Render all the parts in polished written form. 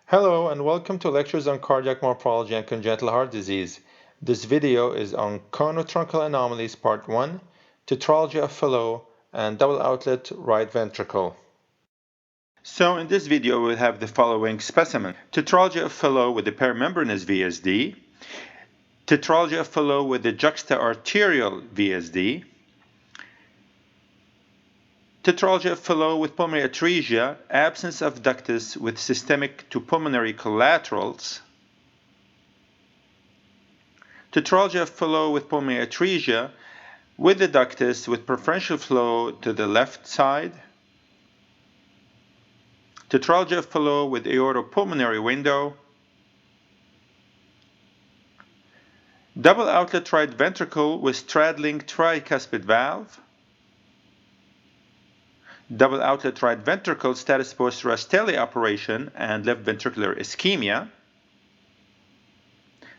Hello and welcome to lectures on cardiac morphology and congenital heart disease. This video is on conotruncal anomalies part 1, Tetralogy of Fallot, and double outlet right ventricle. So in this video we'll have the following specimen. Tetralogy of Fallot with the perimembranous VSD, Tetralogy of Fallot with the juxta-arterial VSD, Tetralogy of Fallot with pulmonary atresia, absence of ductus with systemic to pulmonary collaterals. Tetralogy of Fallot with pulmonary atresia with the ductus with preferential flow to the left side. Tetralogy of Fallot with aortopulmonary window. Double outlet right ventricle with straddling tricuspid valve. Double outlet right ventricle status post Rastelli operation and left ventricular ischemia.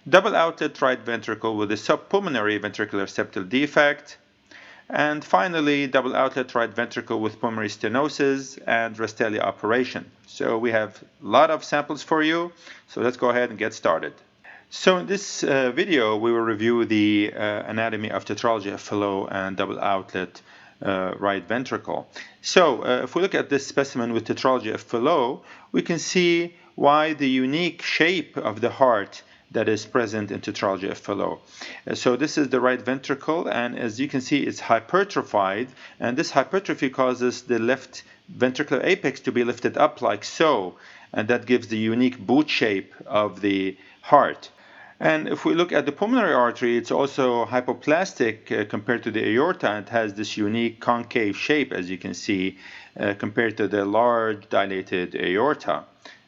Double outlet right ventricle with a subpulmonary ventricular septal defect. And finally, double outlet right ventricle with pulmonary stenosis and Rastelli operation. So we have a lot of samples for you. So let's go ahead and get started. So in this video, we will review the anatomy of Tetralogy of Fallot and double outlet right ventricle. So if we look at this specimen with Tetralogy of Fallot, we can see why the unique shape of the heart that is present in Tetralogy of Fallot. So this is the right ventricle, and as you can see, it's hypertrophied, and this hypertrophy causes the left ventricular apex to be lifted up like so, and that gives the unique boot shape of the heart. And if we look at the pulmonary artery, it's also hypoplastic compared to the aorta. It has this unique concave shape, as you can see, compared to the large dilated aorta.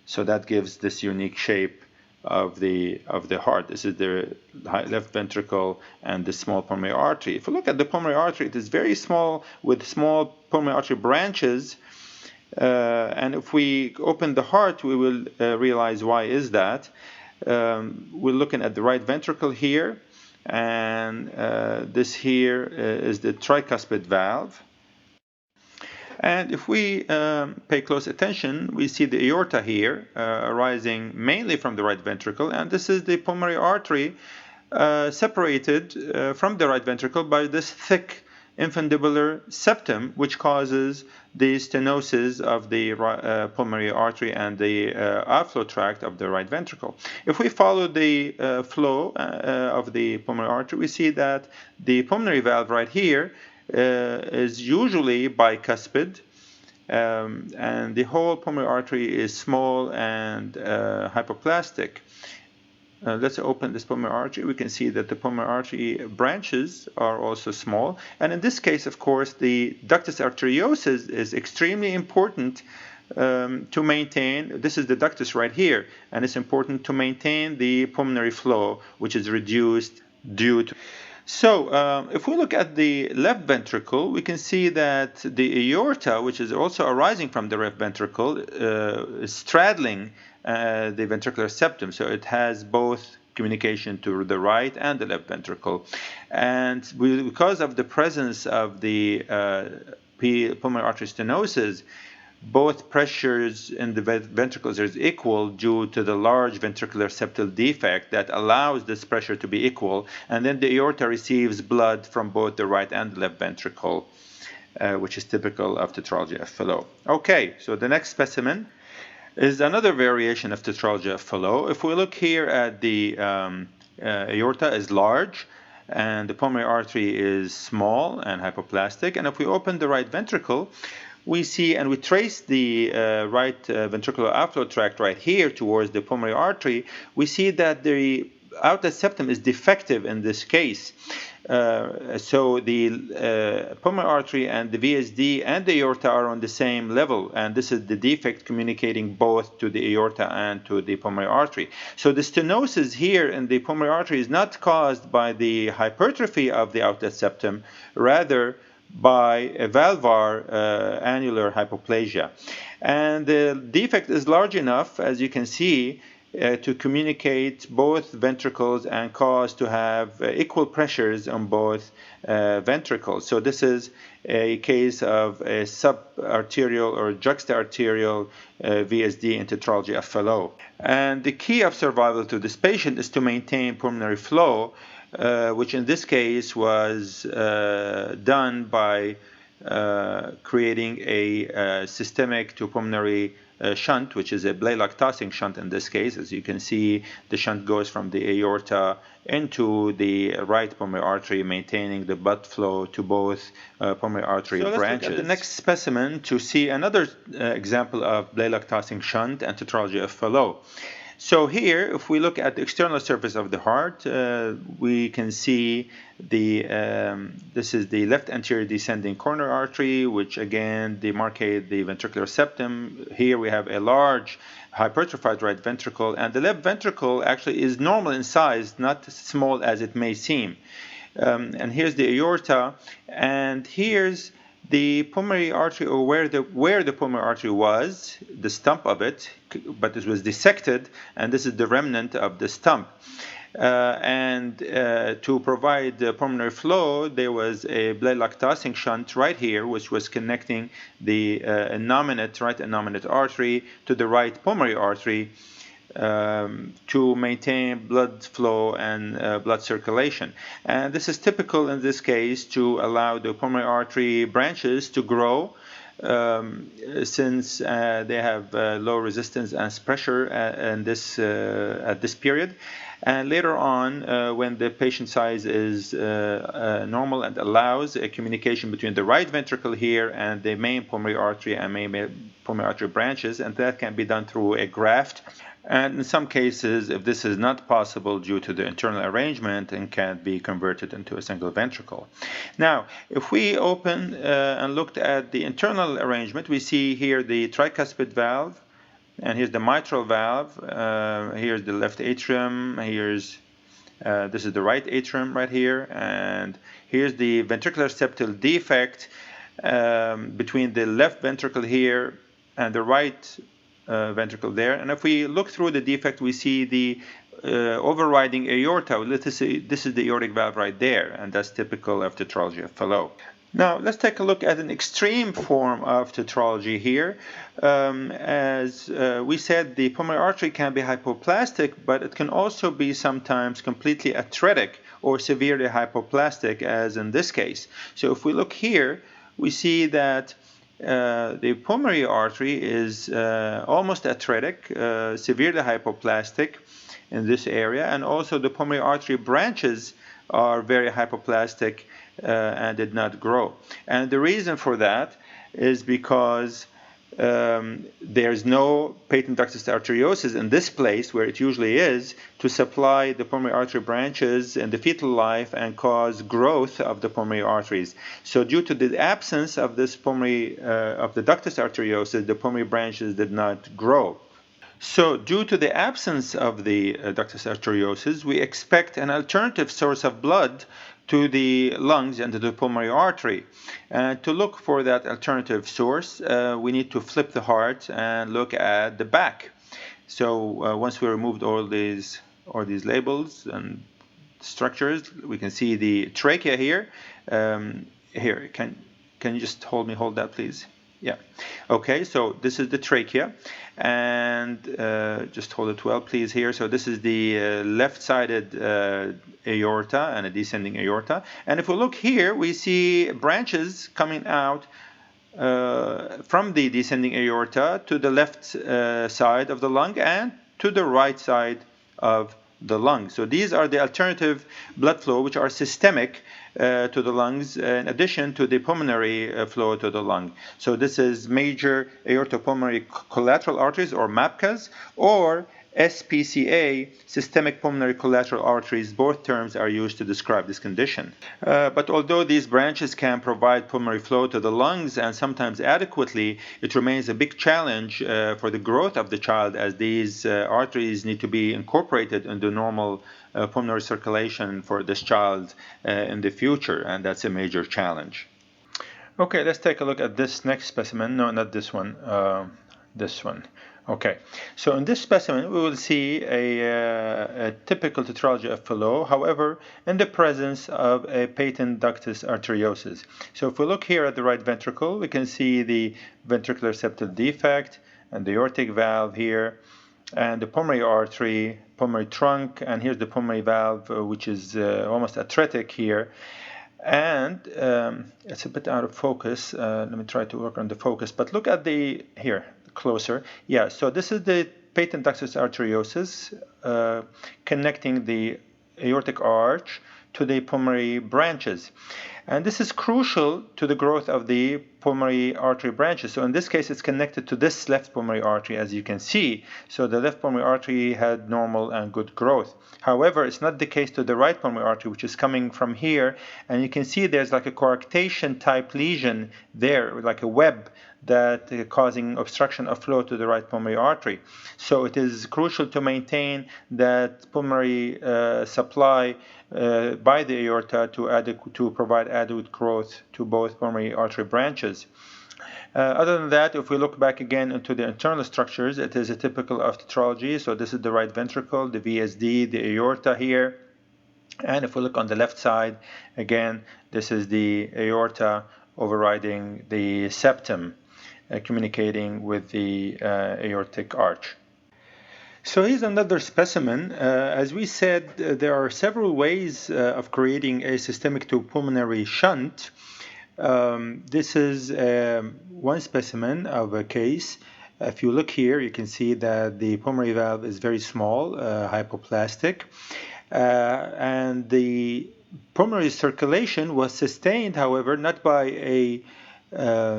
So that gives this unique shape of the heart. This is the left ventricle and the small pulmonary artery. If we look at the pulmonary artery, it is very small with small pulmonary artery branches. And if we open the heart, we will realize why is that. We're looking at the right ventricle here, and this here is the tricuspid valve. And if we pay close attention, we see the aorta here arising mainly from the right ventricle, and this is the pulmonary artery separated from the right ventricle by this thick infundibular septum, which causes the stenosis of the pulmonary artery and the outflow tract of the right ventricle. If we follow the flow of the pulmonary artery, we see that the pulmonary valve right here is usually bicuspid, and the whole pulmonary artery is small and hypoplastic. Let's open this pulmonary artery. We can see that the pulmonary artery branches are also small. And in this case, of course, the ductus arteriosus is extremely important to maintain. This is the ductus right here, and it's important to maintain the pulmonary flow, which is reduced due to. So if we look at the left ventricle, we can see that the aorta, which is also arising from the left ventricle, is straddling the ventricular septum. So it has both communication to the right and the left ventricle. And because of the presence of the pulmonary artery stenosis, both pressures in the ventricles is equal due to the large ventricular septal defect that allows this pressure to be equal, and then the aorta receives blood from both the right and the left ventricle, which is typical of Tetralogy of Fallot. Okay, so the next specimen is another variation of Tetralogy of Fallot. If we look here at the aorta is large, and the pulmonary artery is small and hypoplastic, and if we open the right ventricle, we see and we trace the right ventricular outflow tract right here towards the pulmonary artery, we see that the outlet septum is defective in this case. So the pulmonary artery and the VSD and the aorta are on the same level, and this is the defect communicating both to the aorta and to the pulmonary artery. So the stenosis here in the pulmonary artery is not caused by the hypertrophy of the outlet septum, rather by a valvar annular hypoplasia. And the defect is large enough, as you can see, to communicate both ventricles and cause to have equal pressures on both ventricles. So this is a case of a subarterial or juxta-arterial VSD in Tetralogy of Fallot. And the key of survival to this patient is to maintain pulmonary flow, which in this case was done by creating a systemic to pulmonary shunt, which is a Blalock-Tossing shunt in this case. As you can see, the shunt goes from the aorta into the right pulmonary artery, maintaining the blood flow to both pulmonary artery branches. Let's look at the next specimen to see another example of Blalock-Tossing shunt and Tetralogy of Fallot. So here, if we look at the external surface of the heart, we can see this is the left anterior descending coronary artery, which again demarcate the ventricular septum. Here we have a large hypertrophied right ventricle, and the left ventricle actually is normal in size, not as small as it may seem. And here's the aorta, and here's the pulmonary artery, or where the pulmonary artery was, the stump of it, but it was dissected, and this is the remnant of the stump. To provide the pulmonary flow, there was a Blalock-Tossing shunt right here, which was connecting the right innominate artery to the right pulmonary artery to maintain blood flow and blood circulation. And this is typical in this case to allow the pulmonary artery branches to grow, since they have low resistance and pressure at this period. And later on, when the patient size is normal and allows a communication between the right ventricle here and the main pulmonary artery and main pulmonary artery branches, and that can be done through a graft. And in some cases, if this is not possible due to the internal arrangement, and can't be converted into a single ventricle. Now, if we open and looked at the internal arrangement, we see here the tricuspid valve, and here's the mitral valve. Here's the left atrium. This is the right atrium right here, and here's the ventricular septal defect between the left ventricle here and the right ventricle there. And if we look through the defect, we see the overriding aorta. This is the aortic valve right there, and that's typical of Tetralogy of Fallot. Now, let's take a look at an extreme form of tetralogy here. As we said, the pulmonary artery can be hypoplastic, but it can also be sometimes completely atretic or severely hypoplastic, as in this case. So if we look here, we see that the pulmonary artery is almost atretic, severely hypoplastic in this area, and also the pulmonary artery branches are very hypoplastic and did not grow. And the reason for that is because there's no patent ductus arteriosus in this place where it usually is to supply the pulmonary artery branches in the fetal life and cause growth of the pulmonary arteries. So due to the absence of this pulmonary of the ductus arteriosus, the pulmonary branches did not grow. So due to the absence of the ductus arteriosus, we expect an alternative source of blood to the lungs and to the pulmonary artery. And to look for that alternative source, we need to flip the heart and look at the back. So once we removed all these labels and structures, we can see the trachea here. Here, can you just hold that, please? Yeah. Okay, so this is the trachea, and just hold it well, please, here. So this is the left-sided aorta and a descending aorta. And if we look here, we see branches coming out from the descending aorta to the left side of the lung and to the right side of the lung. So these are the alternative blood flow which are systemic to the lungs in addition to the pulmonary flow to the lung. So this is major aortopulmonary collateral arteries, or MAPCAs, or SPCA, systemic pulmonary collateral arteries. Both terms are used to describe this condition. But although these branches can provide pulmonary flow to the lungs and sometimes adequately, it remains a big challenge for the growth of the child, as these arteries need to be incorporated into normal pulmonary circulation for this child in the future, and that's a major challenge. Okay, let's take a look at this next specimen. No, not this one. This one. Okay, so in this specimen we will see a typical tetralogy of Fallot, however, in the presence of a patent ductus arteriosus. So if we look here at the right ventricle, we can see the ventricular septal defect and the aortic valve here, and the pulmonary artery, pulmonary trunk, and here's the pulmonary valve, which is almost atretic here. And it's a bit out of focus. Let me try to work on the focus. But look at the here closer. Yeah. So this is the patent ductus arteriosus connecting the aortic arch to the pulmonary branches. And this is crucial to the growth of the pulmonary artery branches. So in this case, it's connected to this left pulmonary artery, as you can see. So the left pulmonary artery had normal and good growth. However, it's not the case to the right pulmonary artery, which is coming from here. And you can see there's like a coarctation type lesion there, like a web that causing obstruction of flow to the right pulmonary artery. So it is crucial to maintain that pulmonary supply by the aorta to provide adequate growth to both pulmonary artery branches. Other than that, if we look back again into the internal structures, it is a typical of tetralogy. So this is the right ventricle, the VSD, the aorta here. And if we look on the left side, again, this is the aorta overriding the septum, communicating with the aortic arch. So here's another specimen. As we said, there are several ways of creating a systemic to pulmonary shunt. This is one specimen of a case. If you look here, you can see that the pulmonary valve is very small, hypoplastic, and the pulmonary circulation was sustained, however, not by a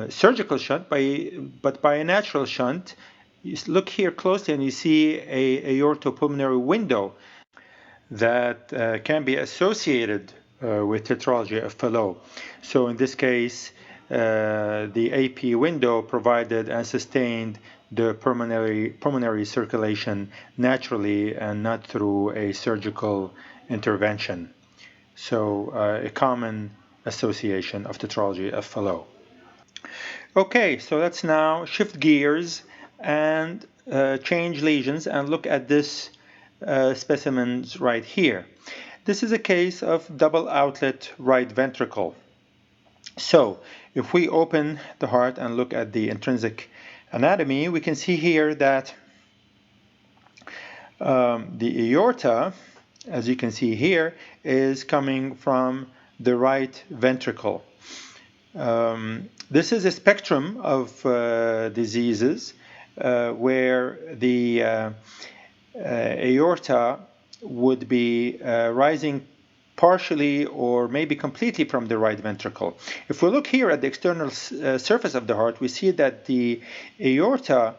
surgical shunt, but by a natural shunt. You look here closely and you see a aortopulmonary window that can be associated with tetralogy of Fallot. So in this case, the AP window provided and sustained the pulmonary circulation naturally and not through a surgical intervention. So a common association of tetralogy of Fallot. Okay, so let's now shift gears and change lesions and look at this specimens right here. This is a case of double outlet right ventricle. So if we open the heart and look at the intrinsic anatomy, we can see here that the aorta, as you can see here, is coming from the right ventricle. This is a spectrum of diseases where the aorta would be rising partially or maybe completely from the right ventricle. If we look here at the external surface of the heart, we see that the aorta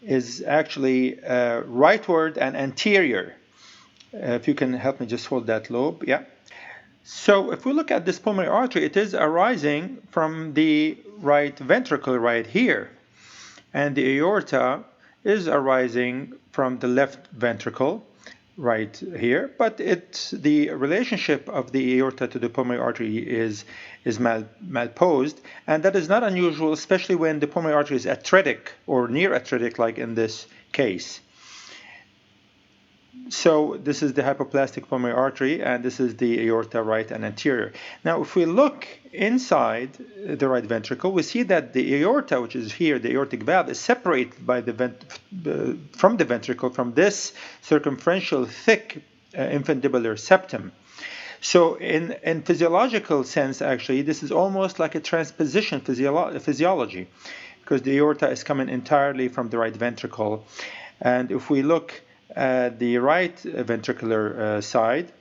is actually rightward and anterior. If you can help me just hold that lobe, yeah. So if we look at this pulmonary artery, it is arising from the right ventricle right here. And the aorta is arising from the left ventricle right here. But the relationship of the aorta to the pulmonary artery is malposed. And that is not unusual, especially when the pulmonary artery is atretic or near atretic, like in this case. So this is the hypoplastic pulmonary artery, and this is the aorta right and anterior. Now, if we look inside the right ventricle, we see that the aorta, which is here, the aortic valve, is separated by from the ventricle from this circumferential thick infundibular septum. So in physiological sense, actually, this is almost like a transposition physiology, because the aorta is coming entirely from the right ventricle. And if we look at the right ventricular side,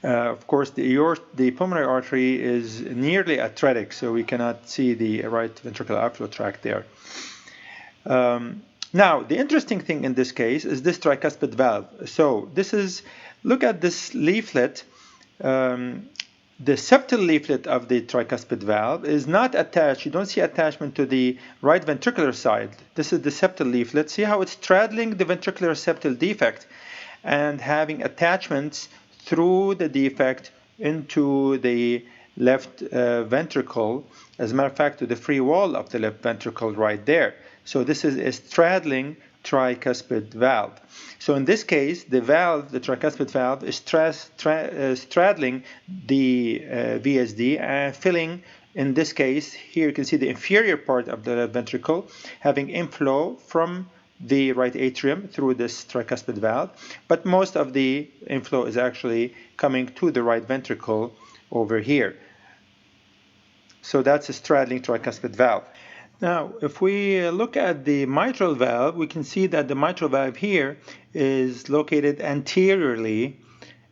of course, the pulmonary artery is nearly atretic, so we cannot see the right ventricular outflow tract there. Now, the interesting thing in this case is this tricuspid valve. So look at this leaflet. The septal leaflet of the tricuspid valve is not attached. You don't see attachment to the right ventricular side. This is the septal leaflet. See how it's straddling the ventricular septal defect and having attachments through the defect into the left ventricle. As a matter of fact, to the free wall of the left ventricle right there. So this is a straddling tricuspid valve. So in this case, the valve, the tricuspid valve, is straddling the VSD and filling, in this case, here you can see the inferior part of the ventricle having inflow from the right atrium through this tricuspid valve, but most of the inflow is actually coming to the right ventricle over here. So that's a straddling tricuspid valve. Now, if we look at the mitral valve, we can see that the mitral valve here is located anteriorly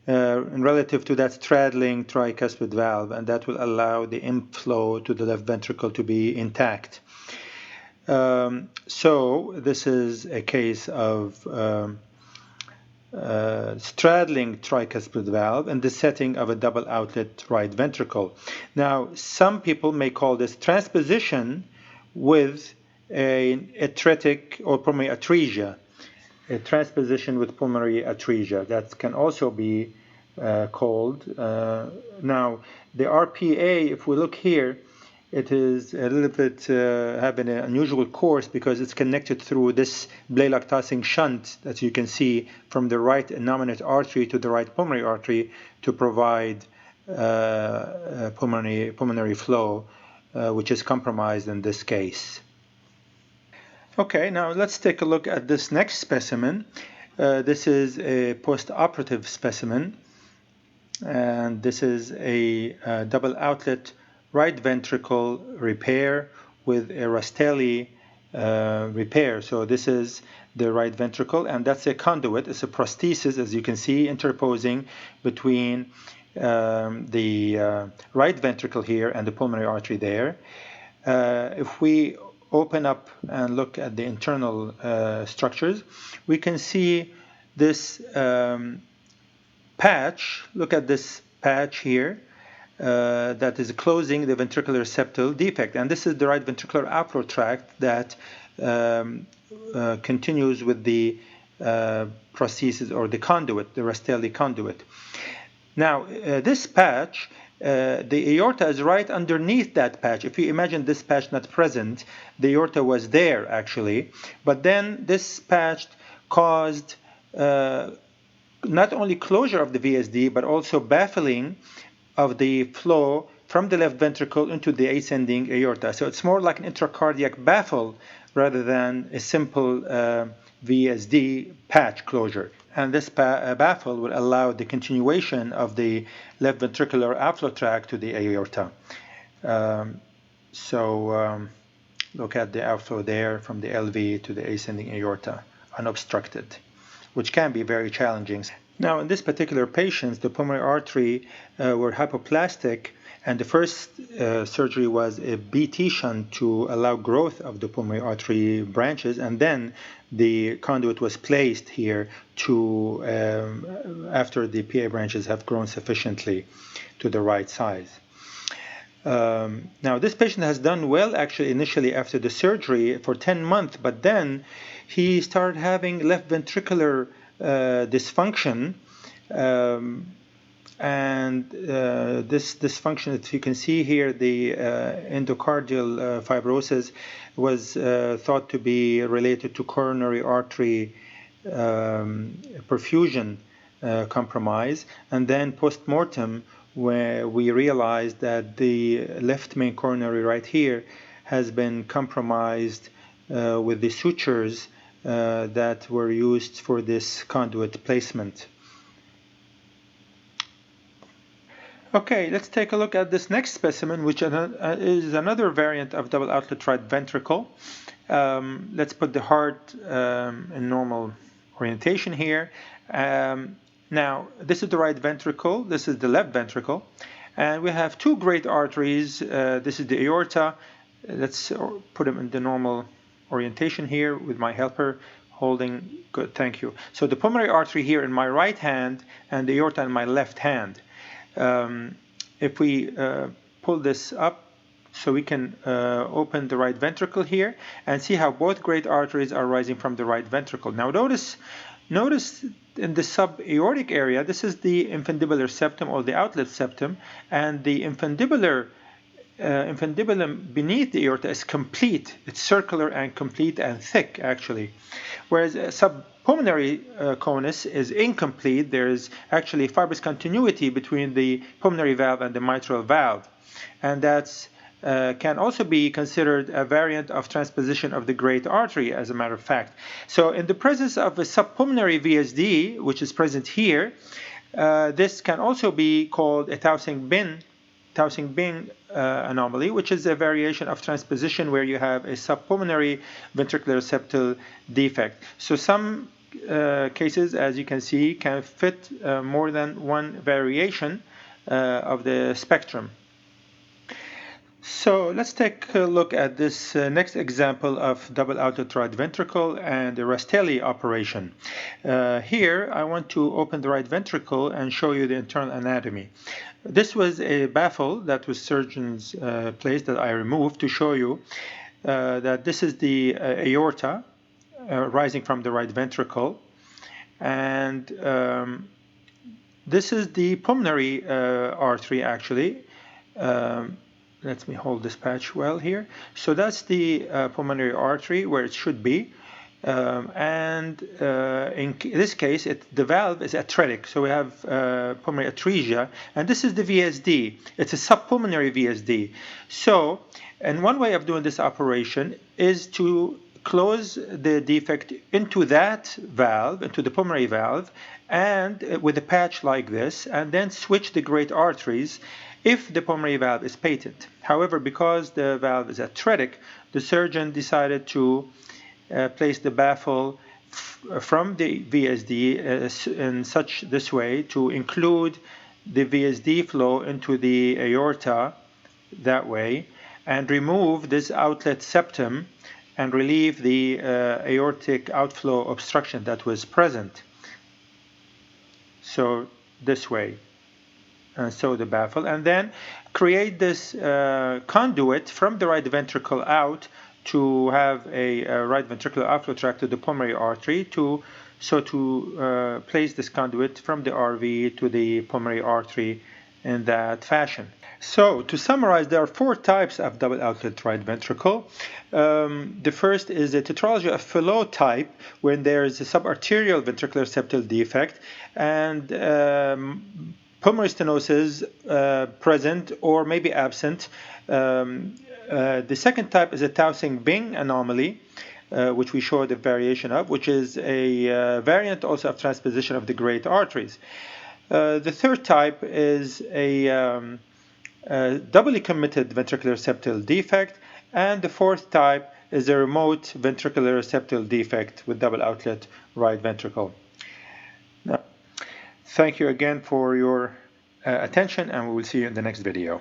relative to that straddling tricuspid valve, and that will allow the inflow to the left ventricle to be intact. So this is a case of straddling tricuspid valve in the setting of a double outlet right ventricle. Now, some people may call this transposition with an atretic or pulmonary atresia, a transposition with pulmonary atresia. That can also be called. Now, the RPA, if we look here, it is a little bit having an unusual course because it's connected through this Blalock-Tossing shunt that you can see from the right innominate artery to the right pulmonary artery to provide pulmonary flow, which is compromised in this case. Okay, now let's take a look at this next specimen. This is a post-operative specimen, and this is a double outlet right ventricle repair with a Rastelli repair. So this is the right ventricle, and that's a conduit. It's a prosthesis, as you can see, interposing between the right ventricle here and the pulmonary artery there. If we open up and look at the internal structures, we can see this patch. Look at this patch here. That is closing the ventricular septal defect, and this is the right ventricular outflow tract that continues with the prosthesis or the conduit, the Rastelli conduit. Now, this patch, the aorta is right underneath that patch. If you imagine this patch not present, the aorta was there actually, but then this patch caused not only closure of the VSD, but also baffling of the flow from the left ventricle into the ascending aorta. So it's more like an intracardiac baffle rather than a simple VSD patch closure. And this baffle will allow the continuation of the left ventricular outflow tract to the aorta. Look at the outflow there from the LV to the ascending aorta, unobstructed, which can be very challenging. Now, in this particular patient, the pulmonary artery were hypoplastic, and the first surgery was a BT shunt to allow growth of the pulmonary artery branches, and then the conduit was placed here to after the PA branches have grown sufficiently to the right size. Now, this patient has done well actually initially after the surgery for 10 months, but then he started having left ventricular dysfunction, and this dysfunction, as you can see here, the endocardial fibrosis was thought to be related to coronary artery perfusion compromise, and then post-mortem, where we realized that the left main coronary right here has been compromised with the sutures that were used for this conduit placement. Okay, let's take a look at this next specimen, which is another variant of double outlet right ventricle. Let's put the heart in normal orientation here. Now, this is the right ventricle, this is the left ventricle, and we have two great arteries. This is the aorta. Let's put them in the normal orientation here with my helper holding. Good, thank you. So the pulmonary artery here in my right hand and the aorta in my left hand. If we pull this up so we can open the right ventricle here and see how both great arteries are rising from the right ventricle. Now notice in the subaortic area, this is the infundibular septum or the outlet septum, and the infundibular infundibulum beneath the aorta is complete. It's circular and complete and thick, actually. Whereas a subpulmonary conus is incomplete. There is actually fibrous continuity between the pulmonary valve and the mitral valve. And that's can also be considered a variant of transposition of the great artery, as a matter of fact. So in the presence of a subpulmonary VSD, which is present here, this can also be called a Towsing-Bing anomaly, which is a variation of transposition where you have a subpulmonary ventricular septal defect. So some cases, as you can see, can fit more than one variation of the spectrum. So let's take a look at this next example of double outlet right ventricle and the Rastelli operation. Here I want to open the right ventricle and show you the internal anatomy. This was a baffle that was surgeon's place that I removed to show you that this is the aorta rising from the right ventricle, and this is the pulmonary artery actually. Let me hold this patch well here. So that's the pulmonary artery where it should be. In this case, the valve is atretic. So we have pulmonary atresia. And this is the VSD. It's a subpulmonary VSD. So, and one way of doing this operation is to close the defect into that valve, into the pulmonary valve, and with a patch like this, and then switch the great arteries if the pulmonary valve is patent. However, because the valve is atretic, the surgeon decided to place the baffle from the VSD in this way to include the VSD flow into the aorta that way, and remove this outlet septum and relieve the aortic outflow obstruction that was present. So this way. So the baffle, and then create this conduit from the right ventricle out to have a right ventricular outflow tract to the pulmonary artery to place this conduit from the RV to the pulmonary artery in that fashion. So to summarize, there are 4 types of double outlet right ventricle. The first is a Tetralogy of Fallot type, when there is a subarterial ventricular septal defect and pulmonary stenosis present or maybe absent. The second type is a Towsing-Bing anomaly, which we showed a variation of, which is a variant also of transposition of the great arteries. The third type is a doubly committed ventricular septal defect, and the fourth type is a remote ventricular septal defect with double outlet right ventricle. Now, thank you again for your attention, and we will see you in the next video.